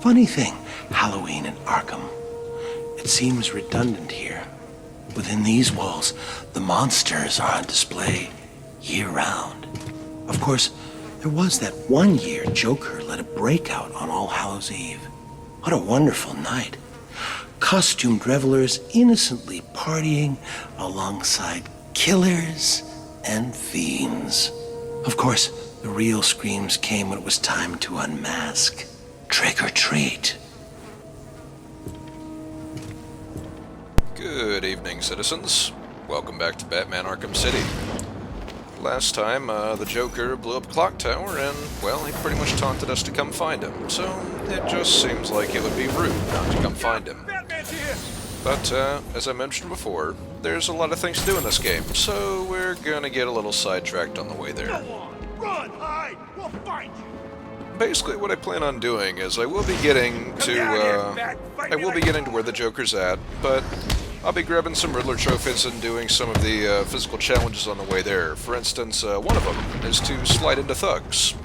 Funny thing, Halloween in Arkham. It seems redundant here. Within these walls, the monsters are on display year-round. Of course, there was that one year Joker led a breakout on All Hallows Eve. What a wonderful night. Costumed revelers innocently partying alongside killers and fiends. Of course, the real screams came when it was time to unmask. Trick or treat. Good evening, citizens. Welcome back to Batman Arkham City. Last time, the Joker blew up a clock tower and, well, he pretty much taunted us to come find him, so it just seems like it would be rude not to come find him. But, as I mentioned before, there's a lot of things to do in this game, so we're gonna get a little sidetracked on the way there. Go on! Run! Hide! We'll find you! Basically, what I plan on doing is I will be getting to where the Joker's at, but I'll be grabbing some Riddler trophies and doing some of the physical challenges on the way there. For instance, one of them is to slide into thugs.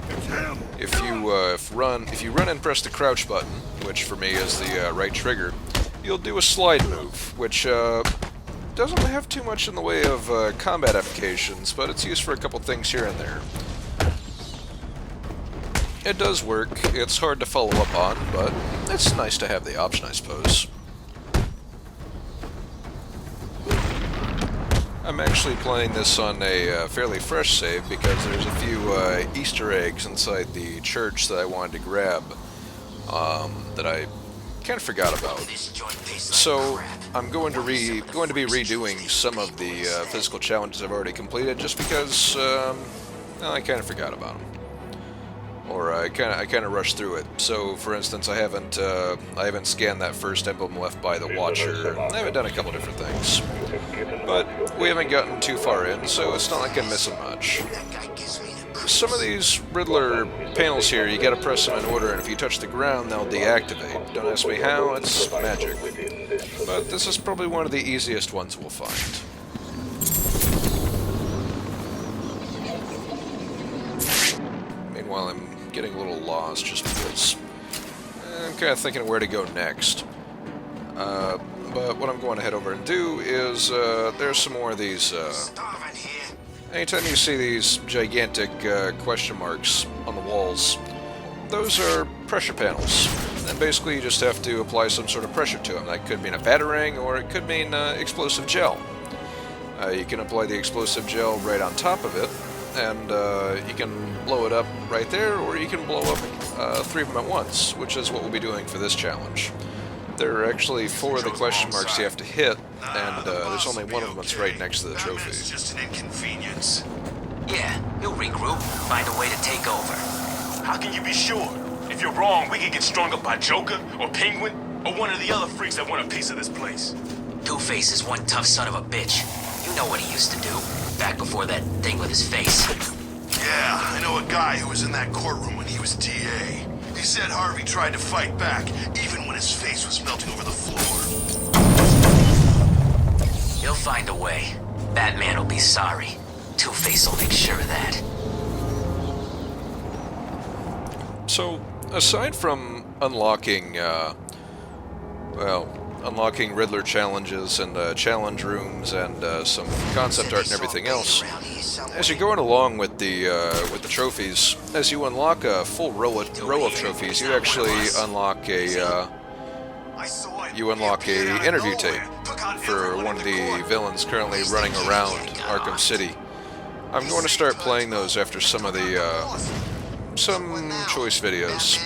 If you run and press the crouch button, which for me is the right trigger, you'll do a slide move, which doesn't have too much in the way of combat applications, but it's used for a couple things here and there. It does work. It's hard to follow up on, but it's nice to have the option, I suppose. I'm actually playing this on a fairly fresh save because there's a few Easter eggs inside the church that I wanted to grab that I kind of forgot about. So I'm going to be redoing some of the physical challenges I've already completed just because I kind of forgot about them. Or I kind of rushed through it. So, for instance, I haven't scanned that first emblem left by the Watcher. I haven't done a couple different things, but we haven't gotten too far in, so it's not like I'm missing much. Some of these Riddler panels here, you gotta press them in order, and if you touch the ground, they'll deactivate. Don't ask me how; it's magic. But this is probably one of the easiest ones we'll find. Meanwhile, I'm getting a little lost just because I'm kind of thinking of where to go next. But what I'm going to head over and do is there's some more of these. Anytime you see these gigantic question marks on the walls, those are pressure panels. And basically you just have to apply some sort of pressure to them. That could mean a batarang, or it could mean explosive gel. You can apply the explosive gel right on top of it, and you can blow it up right there, or you can blow up 3 of them at once, which is what we'll be doing for this challenge. There are actually 4 of the question marks you have to hit, and there's only one of them that's right next to the trophy. It's just an inconvenience. Yeah, he'll regroup, find a way to take over. How can you be sure? If you're wrong, we could get strung up by Joker, or Penguin, or one of the other freaks that want a piece of this place. Two-Face is one tough son of a bitch. You know what he used to do, back before that thing with his face. Yeah, I know a guy who was in that courtroom when he was DA. He said Harvey tried to fight back, even when his face was melting over the floor. He'll find a way. Batman will be sorry. Two-Face will make sure of that. So, aside from unlocking, unlocking Riddler challenges and challenge rooms and some concept art and everything else, as you're going along with the trophies, as you unlock a full row of trophies, you actually unlock a interview tape for one of the villains currently running around Arkham City. I'm going to start playing those after some of the some choice videos.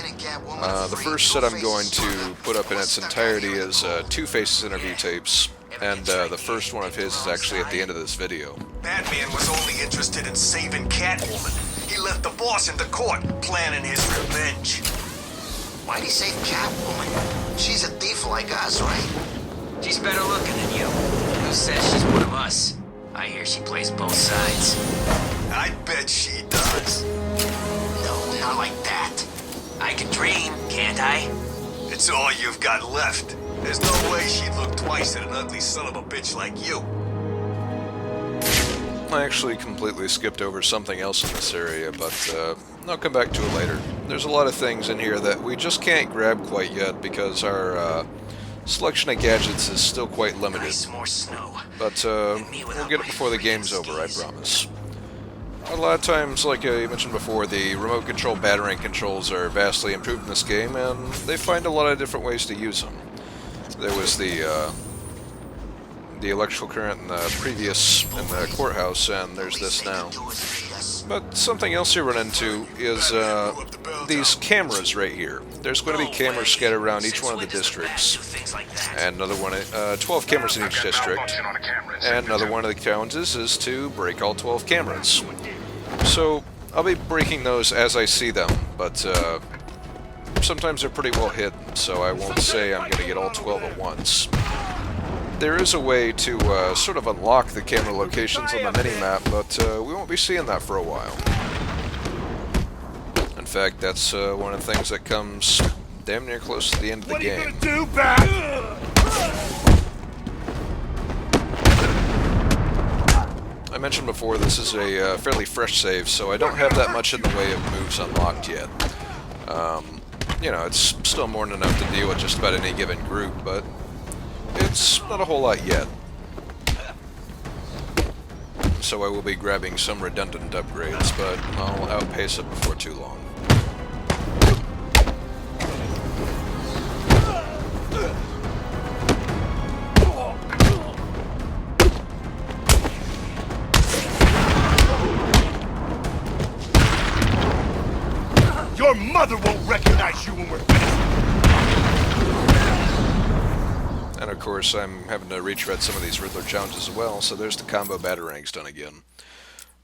The first set I'm going to put up in its entirety is Two-Face's interview tapes, and the first one of his is actually at the end of this video. Batman was only interested in saving Catwoman. He left the boss in the court, planning his revenge. Why'd he save Catwoman? She's a thief like us, right? She's better looking than you. Who says she's one of us? I hear she plays both sides. I bet she does. No, not like that. I can dream, can't I? It's all you've got left. There's no way she'd look twice at an ugly son of a bitch like you. I actually completely skipped over something else in this area, but I'll come back to it later. There's a lot of things in here that we just can't grab quite yet because our selection of gadgets is still quite limited. Nice, more snow. But we'll get it before the game's over, I promise. A lot of times, like I mentioned before, the remote control battering controls are vastly improved in this game, and they find a lot of different ways to use them. There was the electrical current in the previous in the courthouse, and there's this now. But something else you run into is these cameras right here. There's going to be cameras scattered around each one of the districts, and another one, 12 cameras in each district. And another one of the challenges is to break all 12 cameras. So I'll be breaking those as I see them, but sometimes they're pretty well hidden, so I won't say I'm going to get all 12 at once. There is a way to sort of unlock the camera locations on the mini-map, but we won't be seeing that for a while. In fact, that's one of the things that comes damn near close to the end of the game. What are you gonna do, Bat? I mentioned before this is a fairly fresh save, so I don't have that much in the way of moves unlocked yet. You know, it's still more than enough to deal with just about any given group, but it's not a whole lot yet. So I will be grabbing some redundant upgrades, but I'll outpace it before too long. Your mother won't recognize you when we're finished. And of course, I'm having to retread some of these Riddler challenges as well, so there's the combo batarangs done again.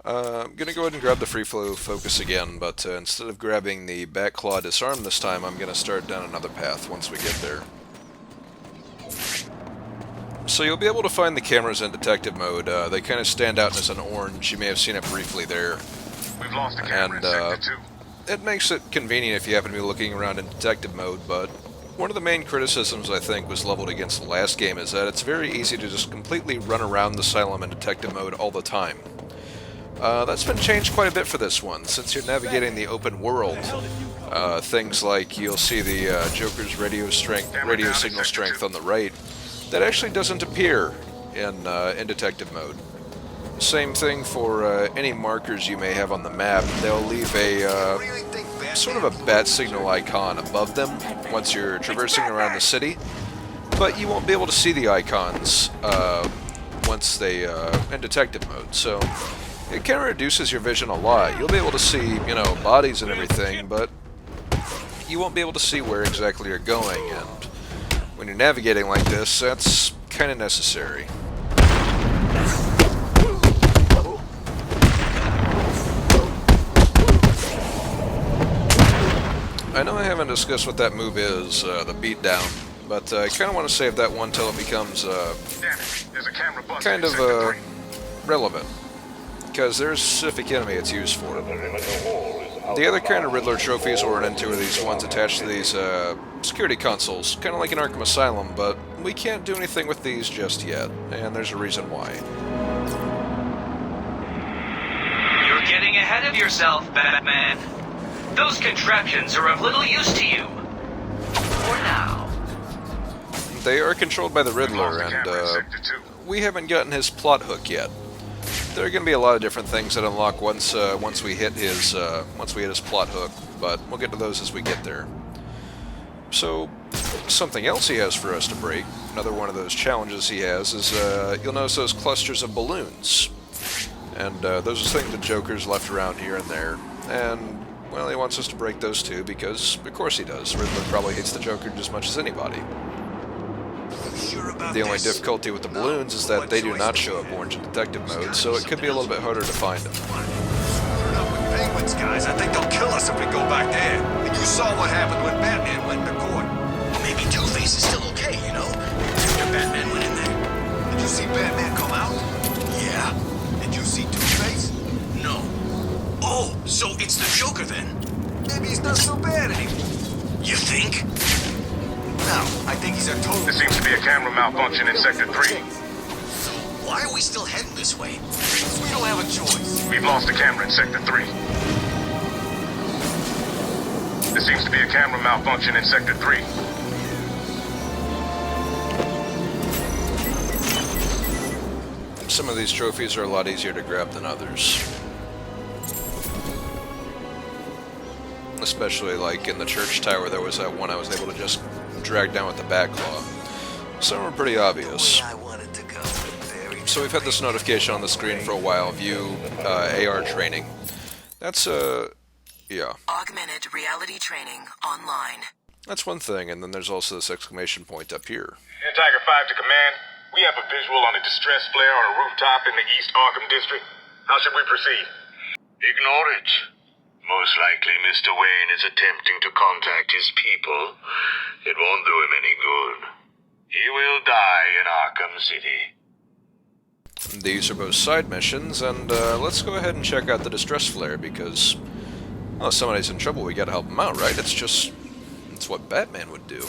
I'm going to go ahead and grab the free flow focus again, but instead of grabbing the back claw disarm this time, I'm going to start down another path once we get there. So you'll be able to find the cameras in detective mode. They kind of stand out as an orange. You may have seen it briefly there. We've lost a camera in sector 2. It makes it convenient if you happen to be looking around in detective mode, but one of the main criticisms I think was leveled against the last game is that it's very easy to just completely run around the asylum in detective mode all the time. That's been changed quite a bit for this one, since you're navigating the open world. Things like you'll see the Joker's radio signal strength on the right. That actually doesn't appear in detective mode. Same thing for any markers you may have on the map. They'll leave a sort of a bat signal icon above them once you're traversing around the city, but you won't be able to see the icons once they in detective mode. So it kind of reduces your vision a lot. You'll be able to see, you know, bodies and everything, but you won't be able to see where exactly you're going. And when you're navigating like this, that's kind of necessary. I know I haven't discussed what that move is, the beatdown, but I kind of want to save that one till it becomes kind of relevant, because there's a specific enemy it's used for. The other kind of Riddler trophies we'll run into are these ones attached to these security consoles, kind of like in Arkham Asylum, but we can't do anything with these just yet, and there's a reason why. You're getting ahead of yourself, Batman. Those contraptions are of little use to you. For now. They are controlled by the Riddler, and we haven't gotten his plot hook yet. There are going to be a lot of different things that unlock once we hit his plot hook, but we'll get to those as we get there. So, something else he has for us to break, another one of those challenges he has, is you'll notice those clusters of balloons. And those are things the Joker's left around here and there. And, well, he wants us to break those too, because, of course he does. Riddler probably hates the Joker just as much as anybody. The only difficulty with the balloons is that they do not show up orange in detective mode, so it could be a little bit harder to find them. Penguins, guys. I think they'll kill us if we go back there. And you saw what happened when Batman went to court. Maybe Two-Face is still okay, you know? After Batman went in there. Did you see Batman come out? Yeah. Did you see Two-Face? No. Oh, so it's the Joker then? Maybe he's not so bad anymore. You think? No, I think he's a total... There seems to be a camera malfunction in Sector 3. Why are we still heading this way? We don't have a choice. We've lost a camera in Sector 3. There seems to be a camera malfunction in Sector 3. Some of these trophies are a lot easier to grab than others. Especially like in the church tower, there was that one I was able to just drag down with the back claw. Some are pretty obvious. So we've had this notification on the screen for a while, view AR training. That's yeah. Augmented reality training online. That's one thing, and then there's also this exclamation point up here. Tiger 5 to command. We have a visual on a distress flare on a rooftop in the East Arkham district. How should we proceed? Ignore it. Most likely Mr. Wayne is attempting to contact his people. It won't do him any good. He will die in Arkham City. These are both side missions, and let's go ahead and check out the distress flare, because, well, if somebody's in trouble, we gotta help them out, right? It's what Batman would do.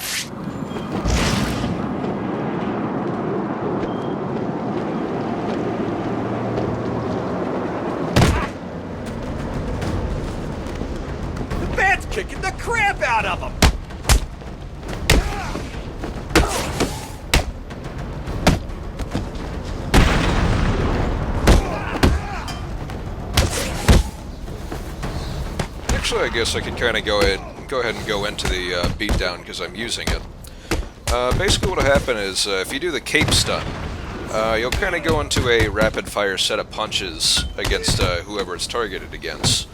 Bat's kicking the crap out of him! Actually, I guess I could kind of go ahead and go into the beatdown because I'm using it. Basically what'll happen is, if you do the cape stun, you'll kind of go into a rapid-fire set of punches against whoever it's targeted against.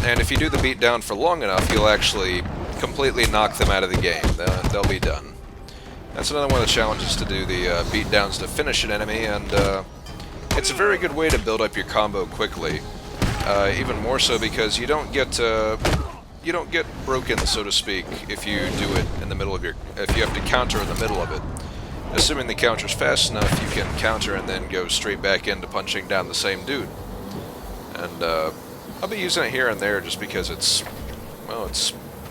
And if you do the beatdown for long enough, you'll actually completely knock them out of the game. They'll be done. That's another one of the challenges, to do the beatdowns to finish an enemy, and it's a very good way to build up your combo quickly. Even more so because you don't get broken, so to speak, if you do it in the middle of if you have to counter in the middle of it. Assuming the counter's fast enough, you can counter and then go straight back into punching down the same dude. And I'll be using it here and there just because it's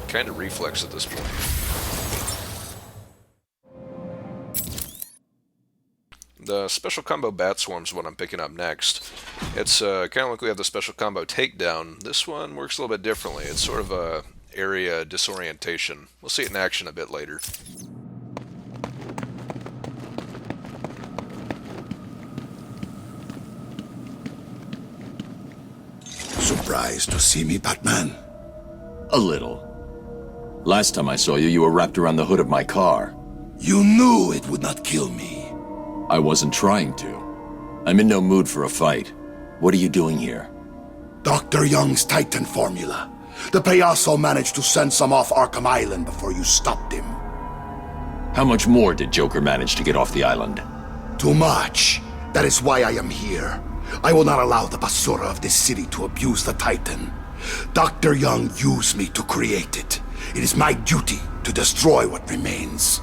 kind of reflex at this point. The special combo Bat Swarm's what I'm picking up next. It's kind of like we have the special combo Takedown. This one works a little bit differently. It's sort of a area disorientation. We'll see it in action a bit later. Surprised to see me, Batman? A little. Last time I saw you, you were wrapped around the hood of my car. You knew it would not kill me. I wasn't trying to. I'm in no mood for a fight. What are you doing here? Dr. Young's Titan formula. The Payaso managed to send some off Arkham Island before you stopped him. How much more did Joker manage to get off the island? Too much. That is why I am here. I will not allow the basura of this city to abuse the Titan. Dr. Young used me to create it. It is my duty to destroy what remains.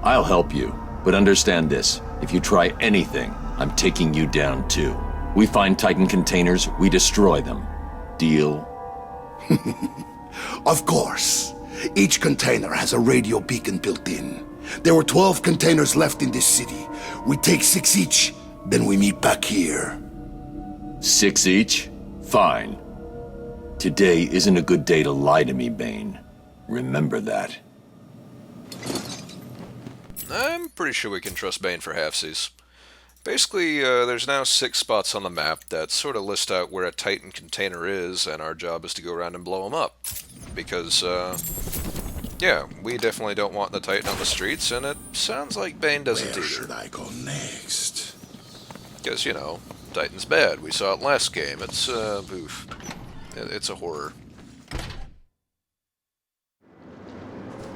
I'll help you, but understand this. If you try anything, I'm taking you down too. We find Titan containers, we destroy them. Deal? Of course. Each container has a radio beacon built in. There were 12 containers left in this city. We take 6 each, then we meet back here. 6 each? Fine. Today isn't a good day to lie to me, Bane. Remember that. I'm pretty sure we can trust Bane for halfsies. Basically, there's now 6 spots on the map that sort of list out where a Titan container is, and our job is to go around and blow them up. Because, yeah, we definitely don't want the Titan on the streets, and it sounds like Bane doesn't either. Where should I go next? Because, you know, Titan's bad. We saw it last game. It's, oof. It's a horror.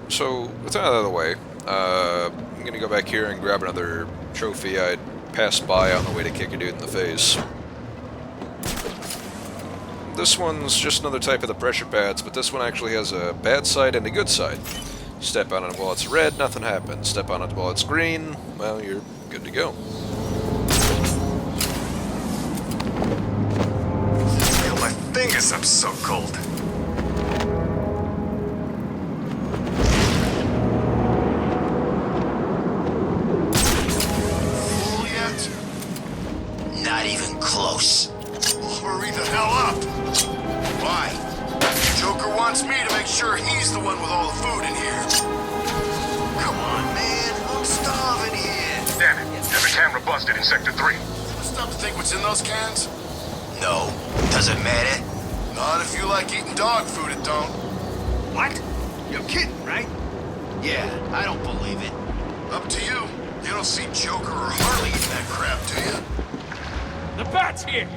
So, with that out of the way, I'm going to go back here and grab another trophy I'd passed by on the way to kick a dude in the face. This one's just another type of the pressure pads, but this one actually has a bad side and a good side. Step on it while it's red, nothing happens. Step on it while it's green, well, you're good to go. Feel my fingers, I'm so cold. Full yet? Not even close. Hurry the hell up! Why? Joker wants wants me to make sure he's the one with all the food in here. Come on, man. I'm starving here. Damn it. There's a camera busted in Sector 3. Stop to think what's in those cans? No. Doesn't matter. Not if you like eating dog food, it don't. What? You're kidding, right? Yeah, I don't believe it. Up to you. You don't see Joker or Harley eating that crap, do you? The bat's here!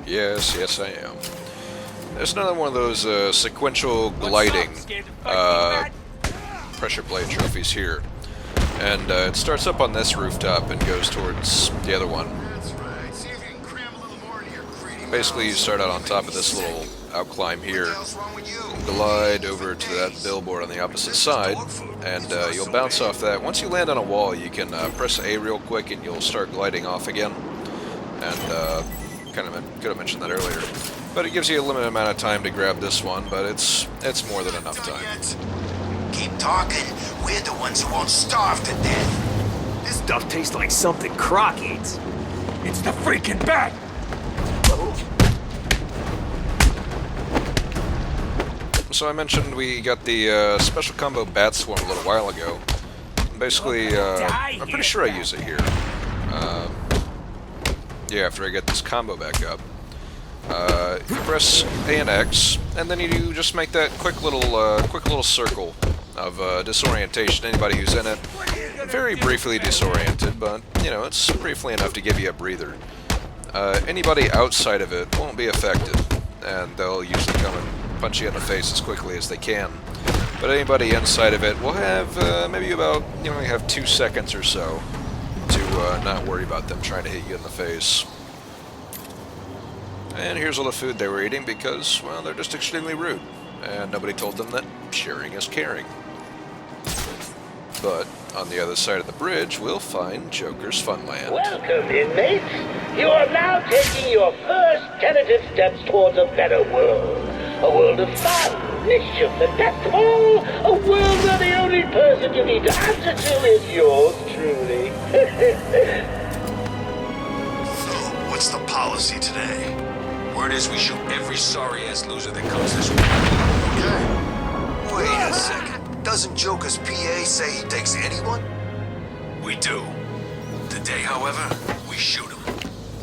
Yes, yes I am. There's another one of those sequential gliding pressure plate trophies here. And it starts up on this rooftop and goes towards the other one. That's right. See if you can cram a little more into your greedy Basically, you start out on top of this little outclimb here, glide over to that billboard on the opposite side, and you'll bounce off that. Once you land on a wall, you can press A real quick and you'll start gliding off again. And kind of could have mentioned that earlier. But it gives you a limited amount of time to grab this one, but it's more than enough time. Keep talking. We're the ones who won't starve to death. This stuff tastes like something Croc eats. It's the freaking bat! So I mentioned we got the special combo bat swarm a little while ago. Basically, I'm pretty sure I use it here. Yeah, after I get this combo back up. You press A and X, and then you just make that quick little circle of disorientation. Anybody who's in it, very briefly disoriented, but you know, it's briefly enough to give you a breather. Anybody outside of it won't be affected, and they'll usually come and punch you in the face as quickly as they can. But anybody inside of it will have maybe about, you only have 2 seconds or so to not worry about them trying to hit you in the face. And here's all the food they were eating because, well, they're just extremely rude. And nobody told them that sharing is caring. But on the other side of the bridge, we'll find Joker's Funland. Welcome, inmates. You are now taking your first tentative steps towards a better world. A world of fun, mischief, and best of all, a world where the only person you need to answer to is yours truly. So, what's the policy today? Word is we shoot every sorry-ass loser that comes this way. Okay. Wait a second. Doesn't Joker's PA say he takes anyone? We do. Today, however, we shoot him.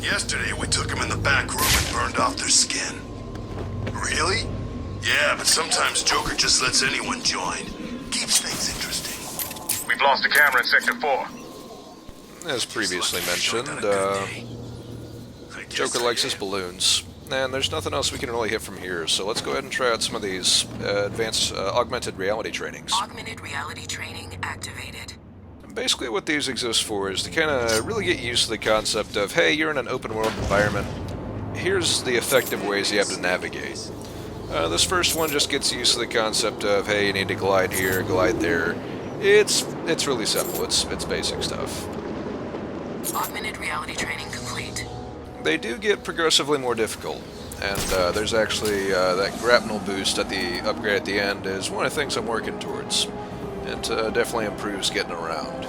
Yesterday, we took them in the back room and burned off their skin. Really? Yeah, but sometimes Joker just lets anyone join. Keeps things interesting. We've lost a camera in Sector 4. As previously mentioned, Joker likes his balloons. And there's nothing else we can really hit from here, so let's go ahead and try out some of these advanced augmented reality trainings. Augmented reality training activated. Basically what these exist for is to kind of really get used to the concept of, hey, you're in an open world environment, here's the effective ways you have to navigate. This first one just gets used to the concept of, hey, you need to glide here, glide there. It's really simple, it's basic stuff. Augmented reality training complete. They do get progressively more difficult, and there's actually that grapnel boost at the upgrade at the end is one of the things I'm working towards. It definitely improves getting around.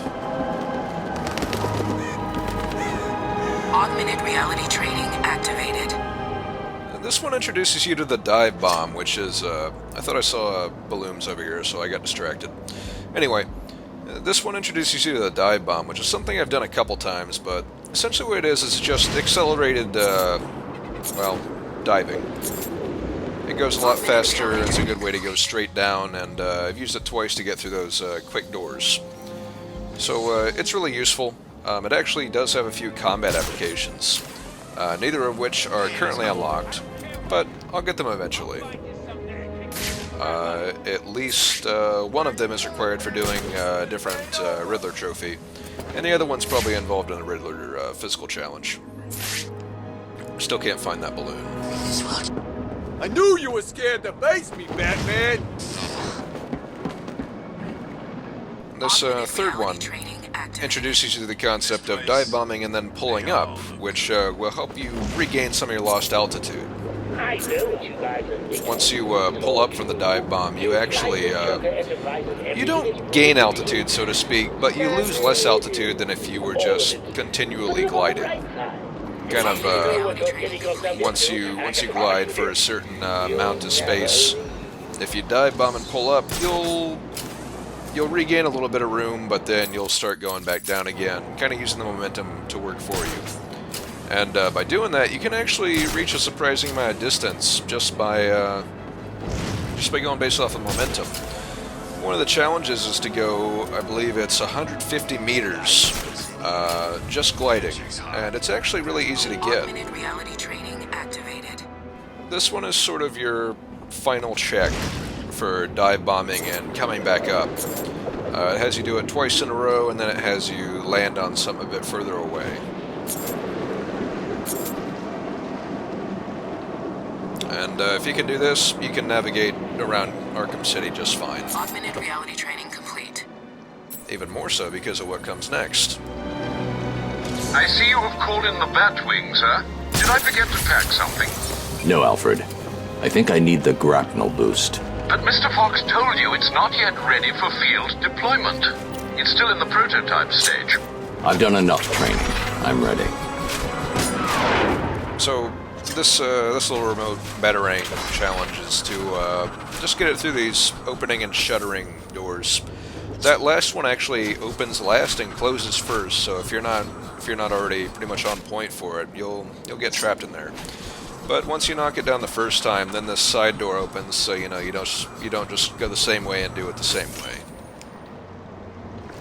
Augmented reality training activated. This one introduces you to the dive bomb, which is, I thought I saw balloons over here, so I got distracted. Anyway, this one introduces you to the dive bomb, which is something I've done a couple times, but essentially what it is just accelerated, well, diving. It goes a lot faster, it's a good way to go straight down, and I've used it twice to get through those quick doors. So it's really useful. It actually does have a few combat applications, neither of which are currently unlocked, but I'll get them eventually. At least one of them is required for doing a different Riddler trophy, and the other one's probably involved in the Riddler physical challenge. Still can't find that balloon. I knew you were scared to face me, Batman! This third one introduces you to the concept of dive bombing and then pulling up, which will help you regain some of your lost altitude. I know what you guys are thinking. Once you pull up from the dive bomb, you actually, you don't gain altitude, so to speak, but you lose less altitude than if you were just continually gliding. kind of once you glide for a certain amount of space, if you dive bomb and pull up, you'll regain a little bit of room, but then you'll start going back down again, kind of using the momentum to work for you. And by doing that, you can actually reach a surprising amount of distance just by going based off of momentum. One of the challenges is to go, I believe it's 150 meters, just gliding, and it's actually really easy to get. Reality training activated. This one is sort of your final check for dive bombing and coming back up. It has you do it twice in a row, and then it has you land on something a bit further away. And if you can do this, you can navigate around Arkham City just fine. Augmented reality training complete. Even more so because of what comes next. I see you have called in the Batwing, sir. Did I forget to pack something? No, Alfred. I think I need the grapnel boost. But Mr. Fox told you it's not yet ready for field deployment. It's still in the prototype stage. I've done enough training. I'm ready. So, this little remote batarang challenge is to just get it through these opening and shuttering doors. That last one actually opens last and closes first, so if you're not already pretty much on point for it, you'll get trapped in there. But once you knock it down the first time, then this side door opens, so you don't just go the same way and do it the same way.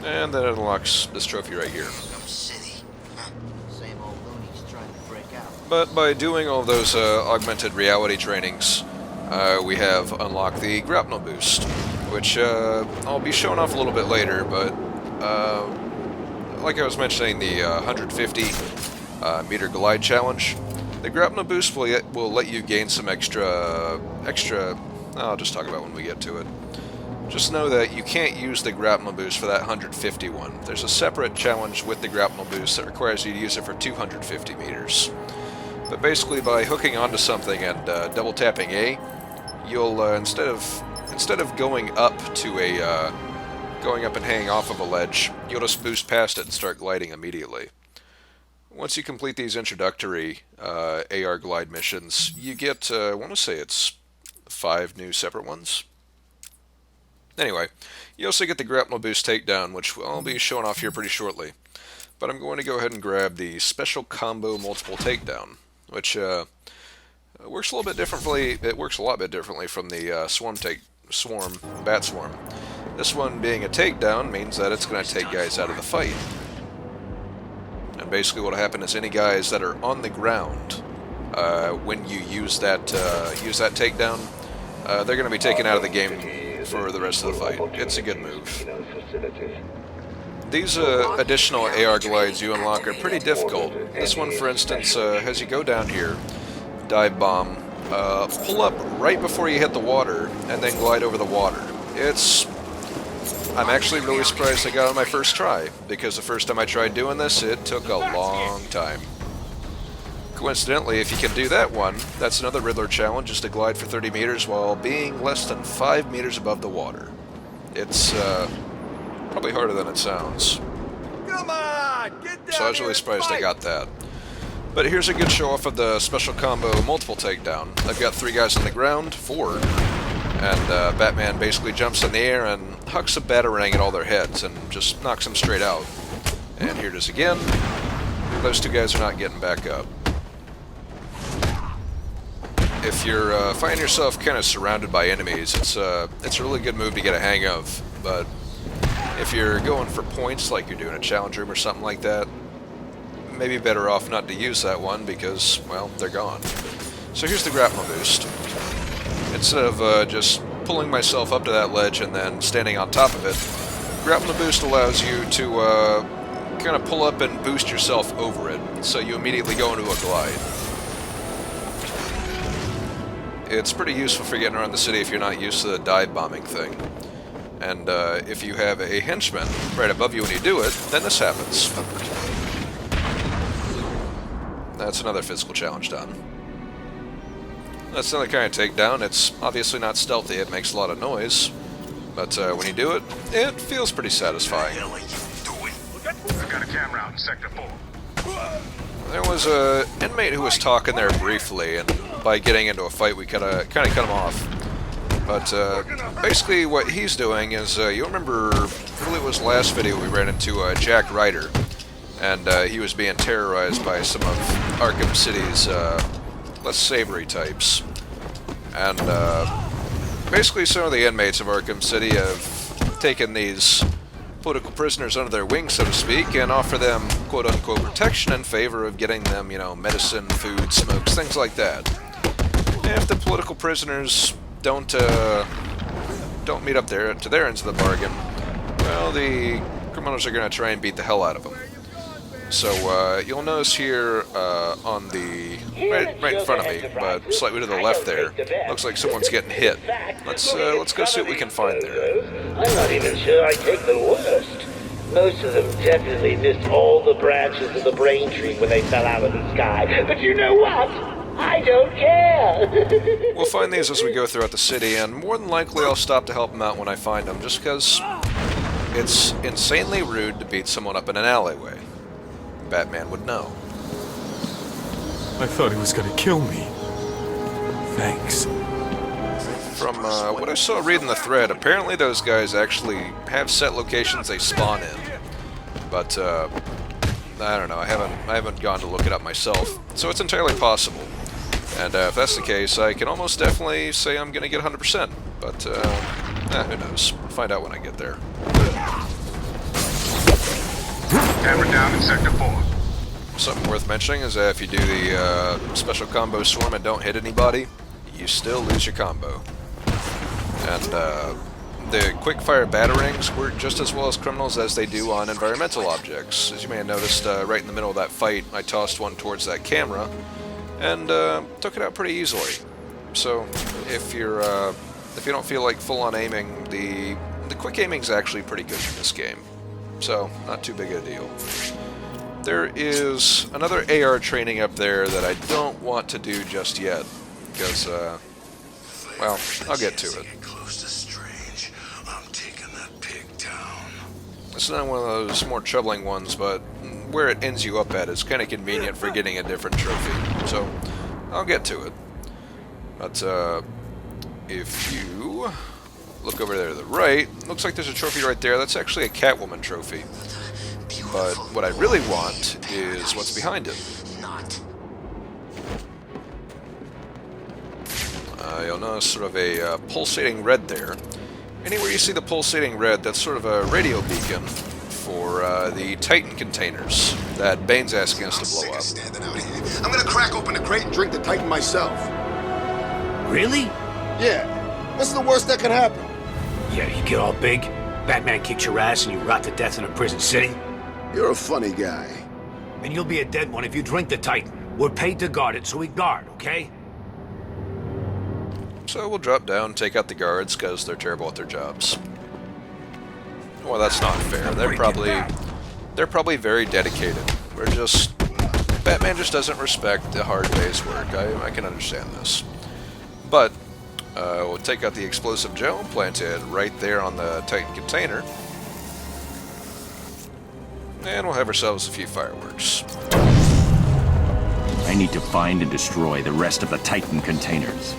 And then it unlocks this trophy right here. But by doing all those augmented reality trainings, we have unlocked the grapnel boost, which I'll be showing off a little bit later, but like I was mentioning, the 150 meter glide challenge, the grapnel boost will let you gain some extra, I'll just talk about when we get to it. Just know that you can't use the grapnel boost for that 150 one. There's a separate challenge with the grapnel boost that requires you to use it for 250 meters. But basically, by hooking onto something and double tapping A, you'll instead of going up and hanging off of a ledge, you'll just boost past it and start gliding immediately. Once you complete these introductory AR glide missions, you get I want to say it's 5 new separate ones. Anyway, you also get the grapnel boost takedown, which I'll be showing off here pretty shortly. But I'm going to go ahead and grab the special combo multiple takedown, which works a little bit differently. It works a lot bit differently from the bat swarm. This one being a takedown means that it's going to take guys out of the fight. And basically, what'll happen is any guys that are on the ground when you use that takedown, they're going to be taken out of the game for the rest of the fight. It's a good move. These additional AR glides you unlock are pretty difficult. This one, for instance, as you go down here, dive bomb, pull up right before you hit the water, and then glide over the water. I'm actually really surprised I got it on my first try, because the first time I tried doing this, it took a long time. Coincidentally, if you can do that one, that's another Riddler challenge, is to glide for 30 meters while being less than 5 meters above the water. It's probably harder than it sounds. Come on, get down. So I was really surprised I got that. But here's a good show off of the special combo multiple takedown. I've got 3 guys on the ground, 4, and Batman basically jumps in the air and hucks a batarang at all their heads and just knocks them straight out. And here it is again. Those 2 guys are not getting back up. If you're finding yourself kind of surrounded by enemies, it's a really good move to get a hang of. But if you're going for points, like you're doing a challenge room or something like that, maybe better off not to use that one because, well, they're gone. So here's the grapnel boost. Instead of just pulling myself up to that ledge and then standing on top of it, grapnel boost allows you to kind of pull up and boost yourself over it, so you immediately go into a glide. It's pretty useful for getting around the city if you're not used to the dive bombing thing. And if you have a henchman right above you when you do it, then this happens. That's another physical challenge done. That's another kind of takedown. It's obviously not stealthy, it makes a lot of noise. But when you do it, it feels pretty satisfying. I've got a camera out in Sector 4. There was a inmate who was talking there briefly, and by getting into a fight, we kind of cut him off. But basically, what he's doing is, you remember, I believe it was last video we ran into Jack Ryder, and he was being terrorized by some of Arkham City's less savory types. And basically, some of the inmates of Arkham City have taken these political prisoners under their wing, so to speak, and offer them quote-unquote protection in favor of getting them, you know, medicine, food, smokes, things like that. And if the political prisoners don't meet up to their ends of the bargain, well, the criminals are going to try and beat the hell out of them. So you'll notice here on the right in front of me, but slightly to the left there, looks like someone's getting hit. Let's go see what we can find there. I'm not even sure I take the worst. Most of them definitely missed all the branches of the brain tree when they fell out of the sky. But you know what? I don't care. We'll find these as we go throughout the city, and more than likely I'll stop to help them out when I find them, just because it's insanely rude to beat someone up in an alleyway. Batman would know. I thought he was gonna kill me. Thanks. From what I saw reading the thread, apparently those guys actually have set locations they spawn in. But I don't know. I haven't gone to look it up myself, so it's entirely possible. And if that's the case, I can almost definitely say I'm gonna get 100%. But who knows? We'll find out when I get there. Hammer down in Sector 4. Something worth mentioning is that if you do the special combo swarm and don't hit anybody, you still lose your combo. And the quick-fire batarangs work just as well as criminals as they do on environmental objects. As you may have noticed, right in the middle of that fight, I tossed one towards that camera, and took it out pretty easily. So if you don't feel like full-on aiming, the quick aiming's actually pretty good in this game. So, not too big a deal. There is another AR training up there that I don't want to do just yet, because, well, I'll get to it. It's not one of those more troubling ones, but where it ends you up at is kind of convenient for getting a different trophy, so I'll get to it. But, if you look over there to the right, looks like there's a trophy right there. That's actually a Catwoman trophy. But what I really want is what's behind it. You'll notice sort of a pulsating red there. Anywhere you see the pulsating red, that's sort of a radio beacon for the Titan containers that Bane's asking us to blow up. I'm gonna crack open the crate and drink the Titan myself. Really? Yeah. What's the worst that could happen? Yeah, you get all big, Batman kicks your ass, and you rot to death in a prison city. You're a funny guy. And you'll be a dead one if you drink the Titan. We're paid to guard it, so we guard, okay? So we'll drop down, take out the guards, because they're terrible at their jobs. Well, that's not fair. They're probably very dedicated. Batman just doesn't respect the hard day's work. I can understand this. But we'll take out the explosive gel, plant it right there on the Titan container, and we'll have ourselves a few fireworks. I need to find and destroy the rest of the Titan containers.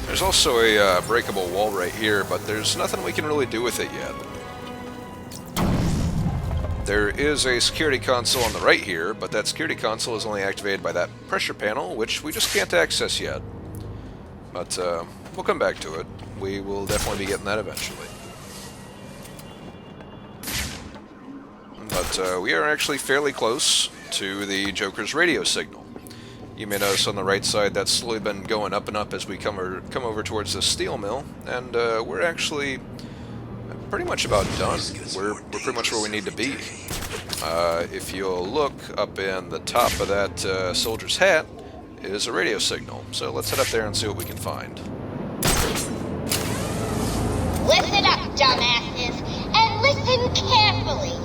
There's also a breakable wall right here, but there's nothing we can really do with it yet. There is a security console on the right here, but that security console is only activated by that pressure panel, which we just can't access yet. But we'll come back to it. We will definitely be getting that eventually. But we are actually fairly close to the Joker's radio signal. You may notice on the right side that's slowly been going up and up as we come over towards the steel mill, and we're actually pretty much about done. We're pretty much where we need to be. If you'll look up in the top of that soldier's hat is a radio signal. So let's head up there and see what we can find. Listen up, dumbasses, and listen carefully.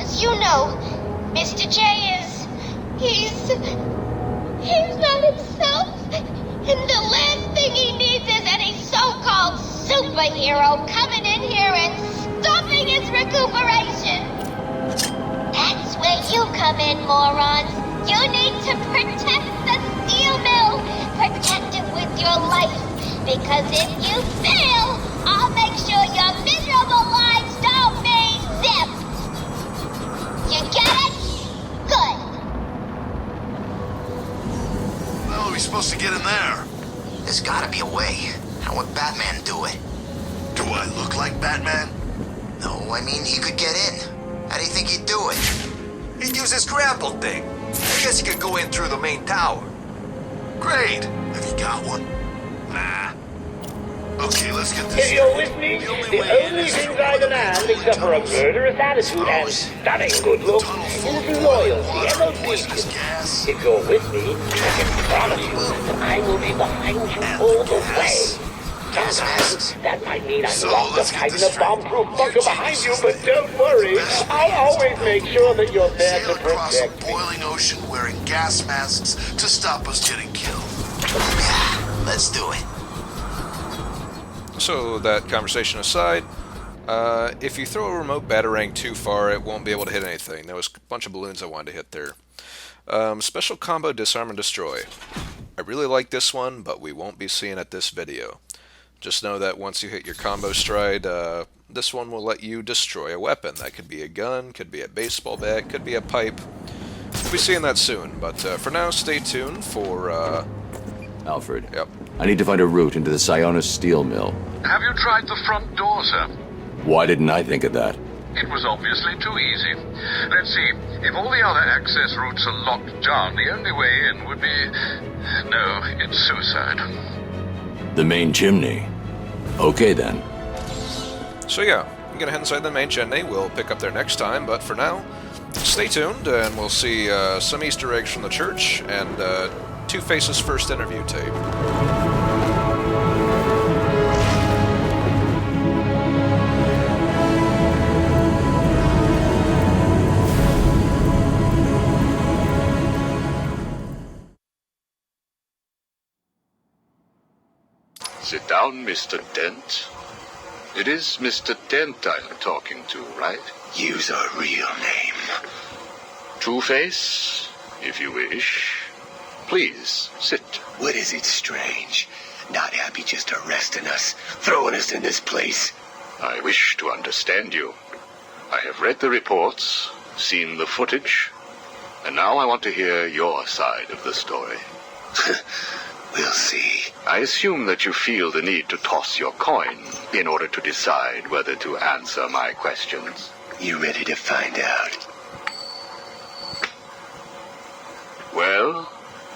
As you know, Mr. J he's not himself, and the last thing he needs is any so-called superhero coming in here and stopping his recuperation. That's where you come in, morons. You need to protect the steel mill. Protect it with your life. Because if you fail, I'll make sure your miserable lives don't mean zip. You get it? Good. How are we supposed to get in there? There's gotta be a way. How would Batman do it? Do I look like Batman? No, I mean, he could get in. How do you think he'd do it? He'd use his grapple thing. I guess he could go in through the main tower. Great. Have you got one? Nah. Okay, let's get this. If you're with me, the only thing I demand, except for a murderous attitude and stunning good looks, is loyalty and obedience. If you're with me, I can promise you that I will be behind you all the way. Sometimes that might mean I'm locked up hiding a bomb-proof bunker behind you, but don't worry, I'll always make sure that you're there to protect me. Boiling ocean wearing gas masks to stop us getting killed. Yeah, let's do it. So, that conversation aside, if you throw a remote batarang too far, it won't be able to hit anything. There was a bunch of balloons I wanted to hit there. Special combo disarm and destroy. I really like this one, but we won't be seeing it this video. Just know that once you hit your combo stride, this one will let you destroy a weapon. That could be a gun, could be a baseball bat, could be a pipe. We'll be seeing that soon, but for now, stay tuned for, Alfred. Yep. I need to find a route into the Sionis steel mill. Have you tried the front door, sir? Why didn't I think of that? It was obviously too easy. Let's see. If all the other access routes are locked down, the only way in would be... No, it's suicide. The main chimney. Okay, then. So yeah, I'm gonna head inside the main chimney. We'll pick up there next time, but for now, stay tuned, and we'll see some Easter eggs from the church, and Two-Face's first interview tape. Sit down, Mr. Dent. It is Mr. Dent I'm talking to, right? Use a real name. Two-Face, if you wish. Please, sit. What is it, Strange? Not happy just arresting us, throwing us in this place? I wish to understand you. I have read the reports, seen the footage, and now I want to hear your side of the story. We'll see. I assume that you feel the need to toss your coin in order to decide whether to answer my questions. You ready to find out? Well?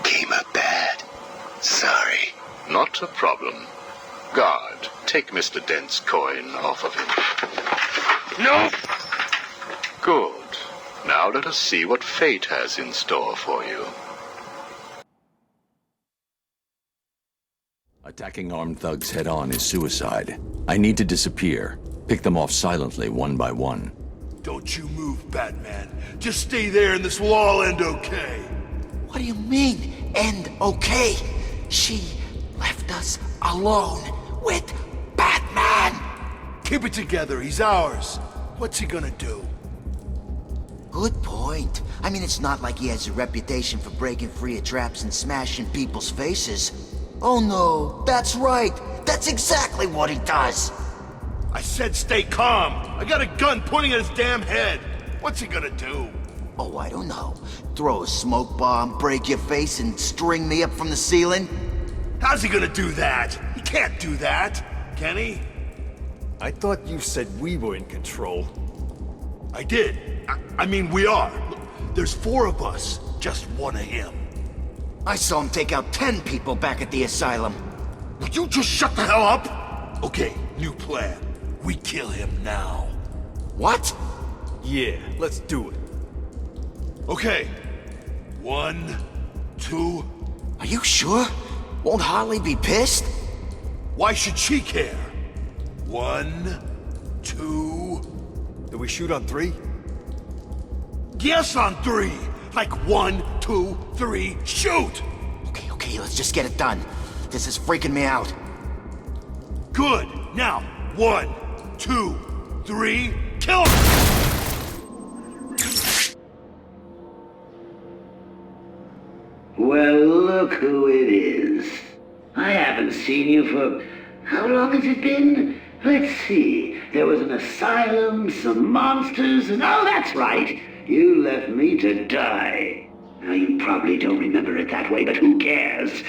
Came up bad. Sorry. Not a problem. Guard, take Mr. Dent's coin off of him. No! Good. Now let us see what fate has in store for you. Attacking armed thugs head-on is suicide. I need to disappear. Pick them off silently, one by one. Don't you move, Batman. Just stay there and this will all end okay. What do you mean, end okay? She left us alone with Batman. Keep it together, he's ours. What's he gonna do? Good point. I mean, it's not like he has a reputation for breaking free of traps and smashing people's faces. Oh no, that's right. That's exactly what he does. I said stay calm. I got a gun pointing at his damn head. What's he gonna do? Oh, I don't know. Throw a smoke bomb, break your face, and string me up from the ceiling? How's he gonna do that? He can't do that, can he? I thought you said we were in control. I did. I mean, we are. Look, there's 4 of us, just 1 of him. I saw him take out 10 people back at the asylum. Would you just shut the hell up? Okay, new plan. We kill him now. What? Yeah, let's do it. Okay. 1, 2... Are you sure? Won't Harley be pissed? Why should she care? 1, 2... Do we shoot on 3? Yes, on 3! Like 1, 2, 3, shoot! Okay, let's just get it done. This is freaking me out. Good. Now, 1, 2, 3, kill him! Well, look who it is. I haven't seen you for... How long has it been? Let's see. There was an asylum, some monsters, and... Oh, that's right. You left me to die. Now, you probably don't remember it that way, but who cares?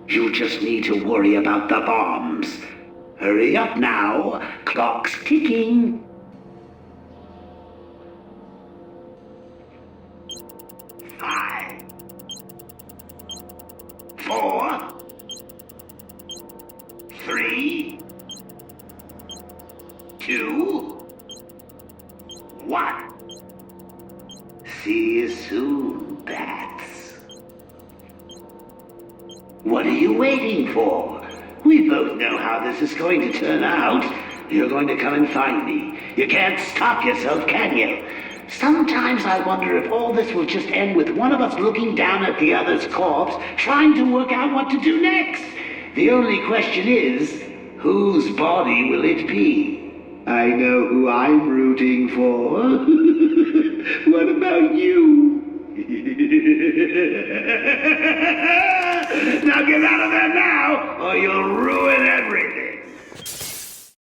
You just need to worry about the bombs. Hurry up now. Clock's ticking. 5, 4, 3, 2, 1. See you soon, bats. What are you waiting for? We both know how this is going to turn out. You're going to come and find me. You can't stop yourself, can you? Sometimes I wonder if all this will just end with one of us looking down at the other's corpse, trying to work out what to do next. The only question is, whose body will it be? I know who I'm rooting for. What about you? Now get out of there now, or you'll ruin everything.